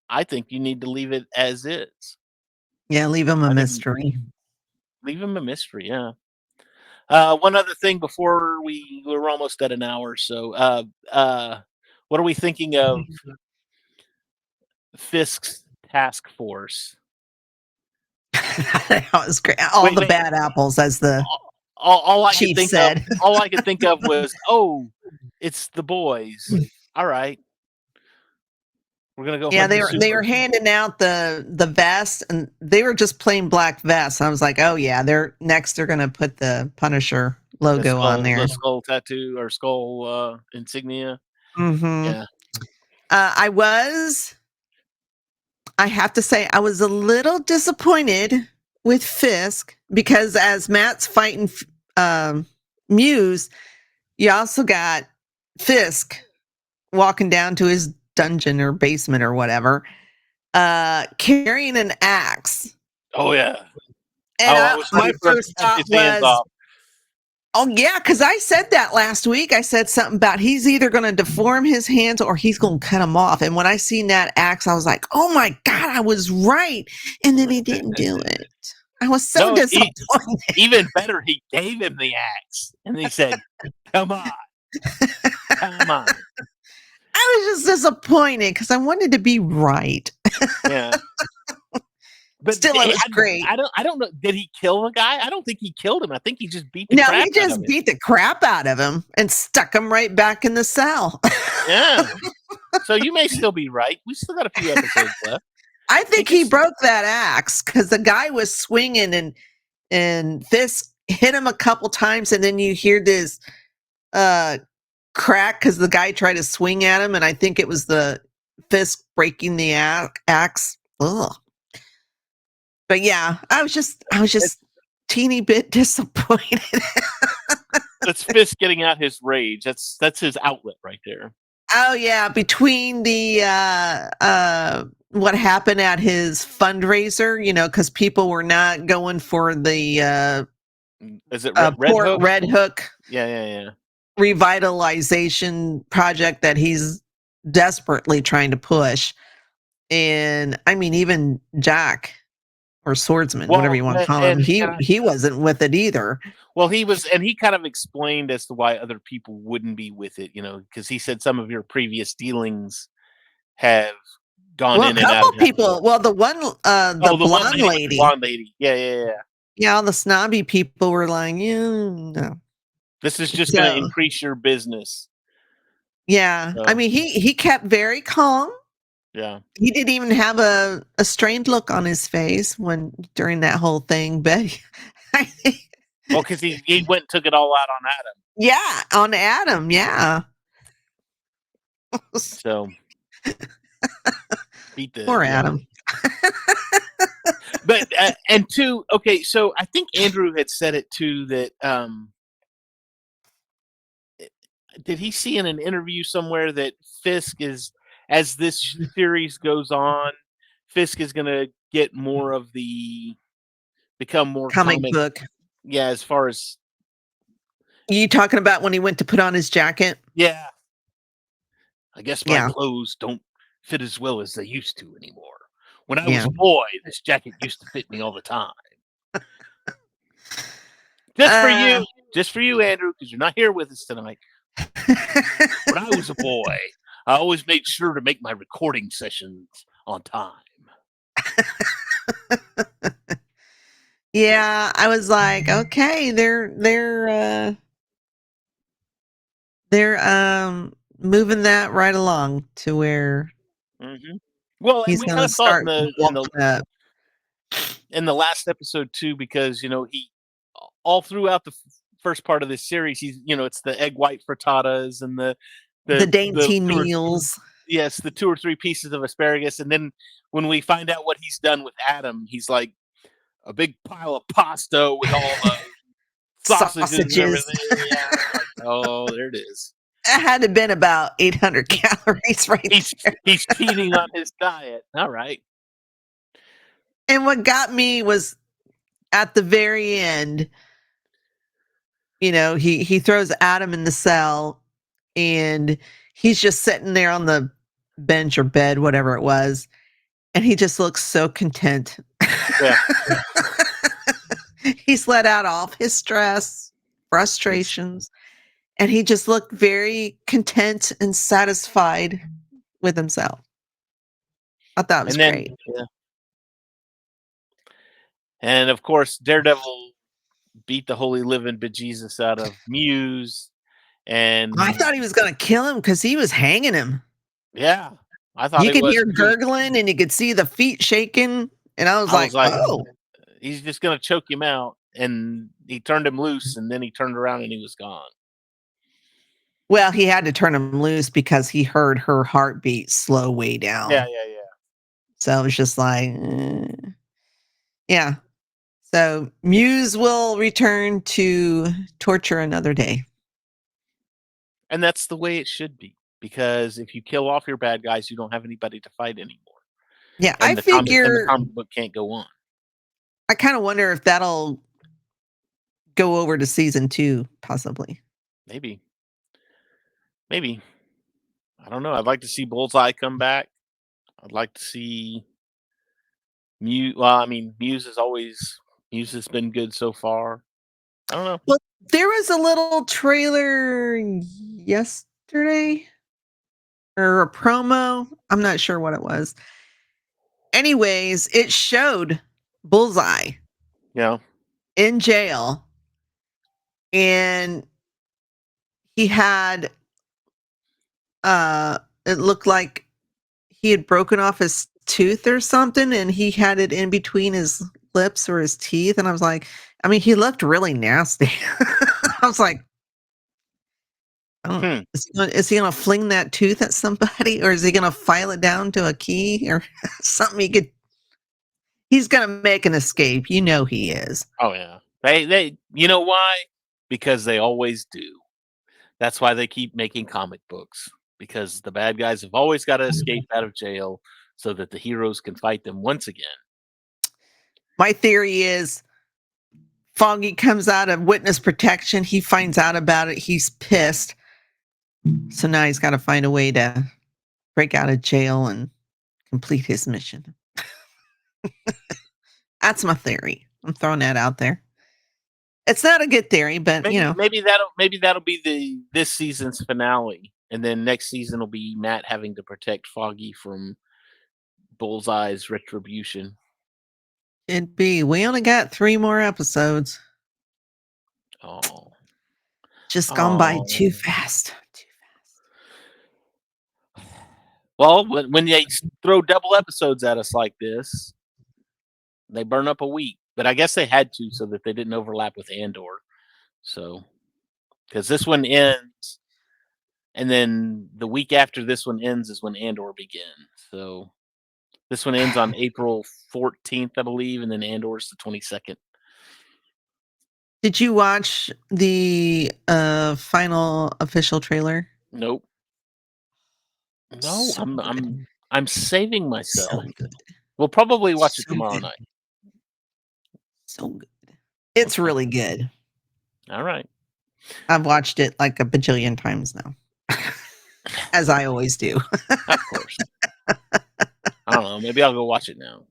I think you need to leave it as is. Yeah, leave him a I think mystery. leave him a mystery. Yeah. One other thing before we're almost at an hour. So, what are we thinking of Fisk's task force? That was great. All Wait, the wait. bad apples, as the All I could chief think of, said. all I could think of was, oh, it's the boys. All right, we're gonna go Yeah, hunt they the were supers. handing out the vest, and they were just plain black vests. I was like, oh yeah, they're gonna put the Punisher logo on there. the skull tattoo or skull insignia. Mhm. Yeah. I was I have to say I was a little disappointed with Fisk because as Matt's fighting Muse, you also got Fisk walking down to his dungeon or basement or whatever, carrying an axe. Oh yeah. And I was my ready for him to first cut thought his hands was, off. oh yeah, because I said that last week. I said something about he's either going to deform his hands or he's going to cut them off. And when I seen that axe, I was like, oh my God, I was right. And then he didn't do it. I was so No, disappointed. even better, he gave him the axe and he said, "Come on, come on." I was just disappointed because I wanted to be right. Yeah. But Still, it was great. I don't know. Did he kill the guy? I don't think he killed him. I think he just beat the No, crap he out just of him. beat the crap out of him and stuck him right back in the cell. Yeah. So you may still be right. We still got a few episodes left. I think he broke that axe because the guy was swinging and Fisk hit him a couple times, and then you hear this crack because the guy tried to swing at him, and I think it was the Fisk breaking the axe. Ugh. But yeah, I was just teeny bit disappointed. That's Fisk getting out his rage. That's his outlet right there. Oh yeah, between the what happened at his fundraiser, because people were not going for the Is it Red Port Hook? Red Hook Yeah. revitalization project that he's desperately trying to push. And I mean, even Jack or Swordsman, whatever you want to call him, he wasn't with it either. Well, he was, and he kind of explained as to why other people wouldn't be with it, because he said some of your previous dealings have gone in and out. A couple people. Well, the one, the blonde lady. The blonde lady. Yeah. Yeah, all the snobby people were like, yeah, no. This is just going to increase your business. Yeah. So. I mean, he kept very calm. Yeah. He didn't even have a strained look on his face during that whole thing, but well, because he went and took it all out on Adam. Yeah, on Adam, yeah. So beat the poor Adam. But and two, okay, so I think Andrew had said it too that did he see in an interview somewhere that Fisk is, as this series goes on, Fisk is going to get more of become more comic book. Yeah, as far as you talking about when he went to put on his jacket? Yeah. I guess my clothes don't fit as well as they used to anymore. When I was a boy, this jacket used to fit me all the time. Just for you, Andrew, because you're not here with us tonight. When I was a boy, I always made sure to make my recording sessions on time. Yeah, I was like, okay, they're moving that right along to where well, he's we kind of saw it in the last episode too, because he all throughout the first part of this series, he's it's the egg white frittatas and the dainty meals. Yes, the 2 or 3 pieces of asparagus, and then when we find out what he's done with Adam, he's like a big pile of pasta with all the sausages. And everything. Yeah, like, oh, there it is. It had to have been about 800 calories right there. He's cheating on his diet. All right. And what got me was at the very end, he throws Adam in the cell and he's just sitting there on the bench or bed, whatever it was. And he just looks so content. Yeah. He's let out all his stress, frustrations, and he just looked very content and satisfied with himself. I thought it was great. Yeah. And of course, Daredevil beat the holy living bejesus out of Muse. And I thought he was going to kill him because he was hanging him. Yeah. I thought you could hear gurgling and you could see the feet shaking. And I was like, oh. He's just going to choke him out. and he turned him loose, and then he turned around and he was gone. Well, he had to turn him loose because he heard her heartbeat slow way Yeah, down. yeah, yeah. So it was just like, yeah. So Muse will return to torture another day. And that's the way it should be, because if you kill off your bad guys, you don't have anybody to fight anymore, Yeah, I and the figure comic book can't go on. I kind of wonder if that'll go over to season 2, possibly. Maybe, maybe. I don't know. I'd like to see Bullseye come back. I'd like to see Muse. Well, I mean, Muse has been good so far. I don't know. Well, there was a little trailer yesterday or a promo. I'm not sure what it was. Anyways, it showed Bullseye You know, in jail and he had it looked like he had broken off his tooth or something and he had it in between his lips or his teeth and I was like, I mean, he looked really nasty. I was like, oh, hmm. is he gonna fling that tooth at somebody or is he gonna file it down to a key or something he's gonna make an escape. You know he is. Oh yeah. They. You know why? Because they always do. That's why they keep making comic books, because the bad guys have always got to escape out of jail so that the heroes can fight them once again. My theory is Foggy comes out of witness protection. He finds out about it. He's pissed. So now he's got to find a way to break out of jail and complete his mission. That's my theory. I'm throwing that out there. It's not a good theory, but you Maybe know, maybe that'll be this season's finale, and then next season will be Matt having to protect Foggy from Bullseye's retribution. it'd be. We only got 3 more episodes. Oh, Just gone by too oh. fast. Too Well, when they throw double episodes at us like this, they burn up a week. But I guess they had to so that they didn't overlap with Andor. So, because this one ends, and then the week after this one ends is when Andor begins. So this one ends on fast. April 14th, I believe, and then Andor's the 22nd. Did you watch the final official trailer? Nope. No, So good. I'm saving So myself. good. We'll probably watch it So tomorrow good. night. So good. It's Okay. really good. All right. I've watched it like a bajillion times now, as I always do. Of course. I don't know. Maybe I'll go watch it now.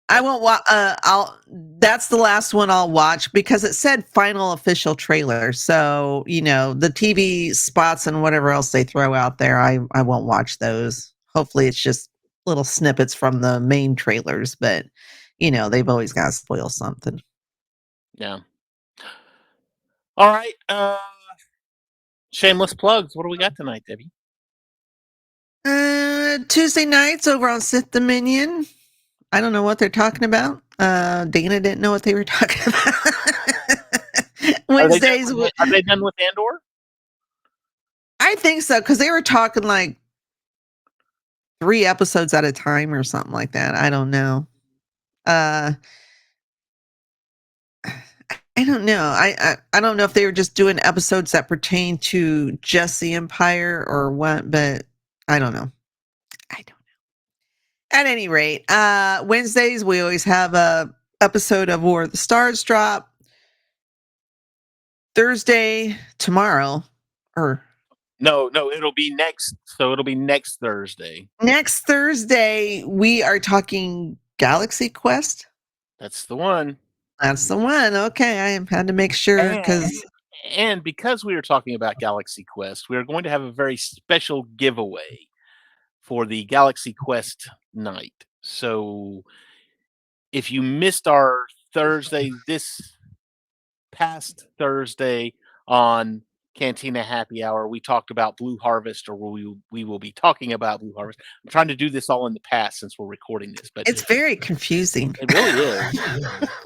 I won't watch. I'll. That's the last one I'll watch because it said final official trailer. So you know the TV spots and whatever else they throw out there. I won't watch those. Hopefully, it's just little snippets from the main trailers. But you know they've always got to spoil something. Yeah. All right. Shameless plugs. What do we got tonight, Debbie? Tuesday nights over on Sith Dominion. I don't know what they're talking about. Dana didn't know what they were talking about. Wednesdays, Are they done with Andor? I think so, because they were talking like 3 episodes at a time or something like that. I don't know. Uh, I don't know. I don't know if they were just doing episodes that pertain to just the Empire or what, but I don't know. I don't know. At any rate, Wednesdays we always have a episode of War of the Stars drop. Thursday, tomorrow, or No, it'll be next. So it'll be next Thursday. next Thursday, we are talking Galaxy Quest. That's the one. That's the one. Okay, I had to make sure And because and because we are talking about Galaxy Quest, we are going to have a very special giveaway for the Galaxy Quest night. So if you missed our Thursday, this past Thursday on Cantina Happy Hour, we talked about Blue Harvest, or we will be talking about Blue Harvest. I'm trying to do this all in the past since we're recording this, but It's very confusing. it really is.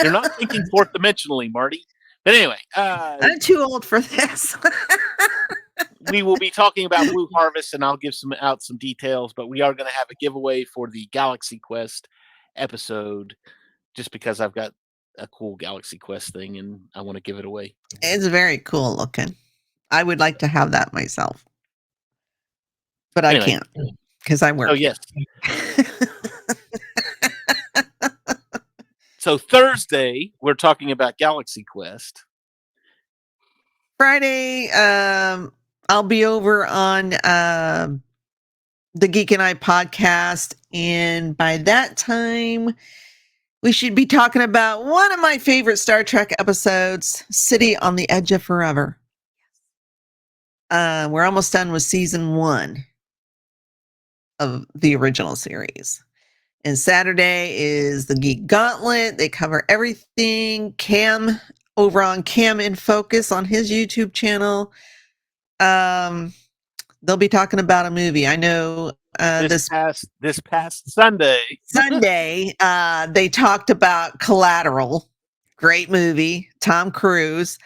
You're not thinking fourth dimensionally, Marty. But anyway, I'm too old for this. we will be talking about Blue Harvest, and I'll give some details. But we are going to have a giveaway for the Galaxy Quest episode, just because I've got a cool Galaxy Quest thing, and I want to give it away. It's very cool looking. I would like to have that myself, but I can't because I work. Oh yes. So Thursday, we're talking about Galaxy Quest. Friday, I'll be over on the Geek and I podcast, and by that time, we should be talking about one of my favorite Star Trek episodes, City on the Edge of Forever. We're almost done with season 1 of the original series. And Saturday is the Geek Gauntlet. They cover everything. Cam over on Cam in Focus on his YouTube channel. They'll be talking about a movie. I know this past Sunday. They talked about Collateral. Great movie. Tom Cruise.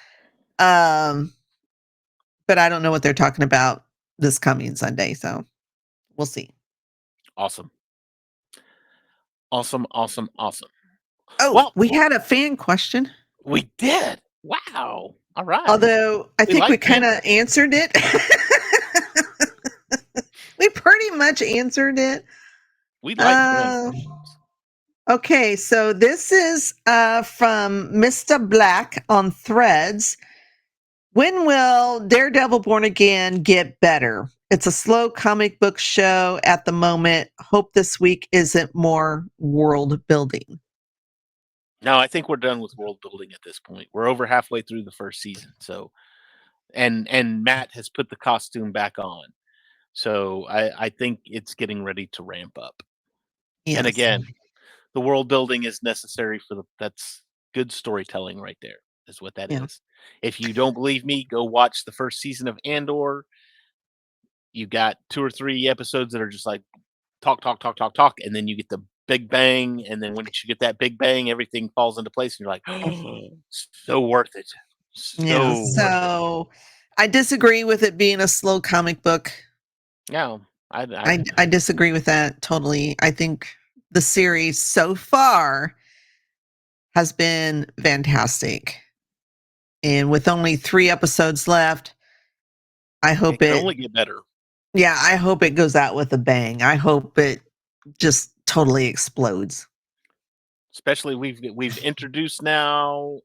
But I don't know what they're talking about this coming Sunday, so we'll see. Awesome. Oh, well, we had a fan question. We did. Wow. All right. Although I think we kind of answered it. We pretty much answered it. We like okay, so this is from Mr. Black on Threads. When will Daredevil Born Again get better? It's a slow comic book show at the moment. Hope this week isn't more world building. No, I think we're done with world building at this point. We're over halfway through the first season. So, and Matt has put the costume back on. So I think it's getting ready to ramp up. Yes. And again, the world building is necessary that's good storytelling right there, is what that is. If you don't believe me, go watch the first season of Andor. You got 2 or 3 episodes that are just like talk, and then you get the big bang, and then once you get that big bang, everything falls into place, and you're like, oh, so worth it. So I disagree with it being a slow comic book. No, I disagree with that totally. I think the series so far has been fantastic. And with only 3 episodes left, I hope it can only get better. Yeah, I hope it goes out with a bang. I hope it just totally explodes. Especially we've introduced now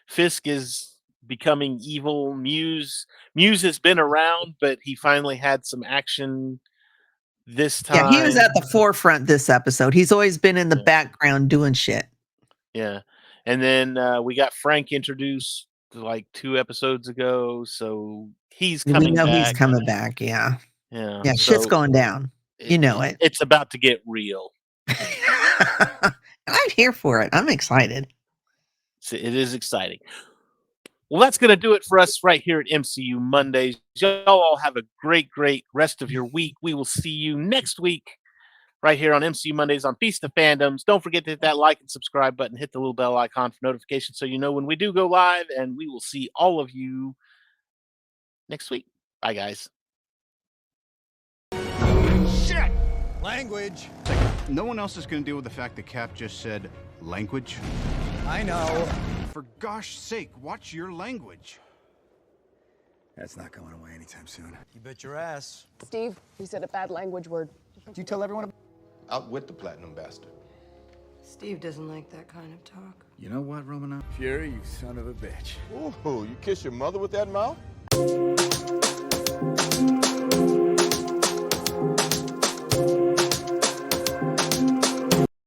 Fisk is becoming evil. Muse has been around, but he finally had some action this time. Yeah, he was at the forefront this episode. He's always been in the background doing shit. Yeah. And then we got Frank introduced like 2 episodes ago, so he's coming back. He's coming back, yeah. Yeah. Yeah, shit's going down. You know it. It's about to get real. I'm here for it. I'm excited. So it is exciting. Well, that's going to do it for us right here at MCU Mondays. Y'all all have a great rest of your week. We will see you next week right here on MCU Mondays on Feast of Fandoms. Don't forget to hit that like and subscribe button. Hit the little bell icon for notifications so you know when we do go live. And we will see all of you next week. Bye, guys. Shit! Language. No one else is going to deal with the fact that Cap just said language. I know. For gosh sake, watch your language. That's not going away anytime soon. You bet your ass. Steve, you said a bad language word. Did you tell everyone? Out with the platinum bastard. Steve doesn't like that kind of talk. You know what, Romanoff? Fury, you son of a bitch. Ooh, you kiss your mother with that mouth?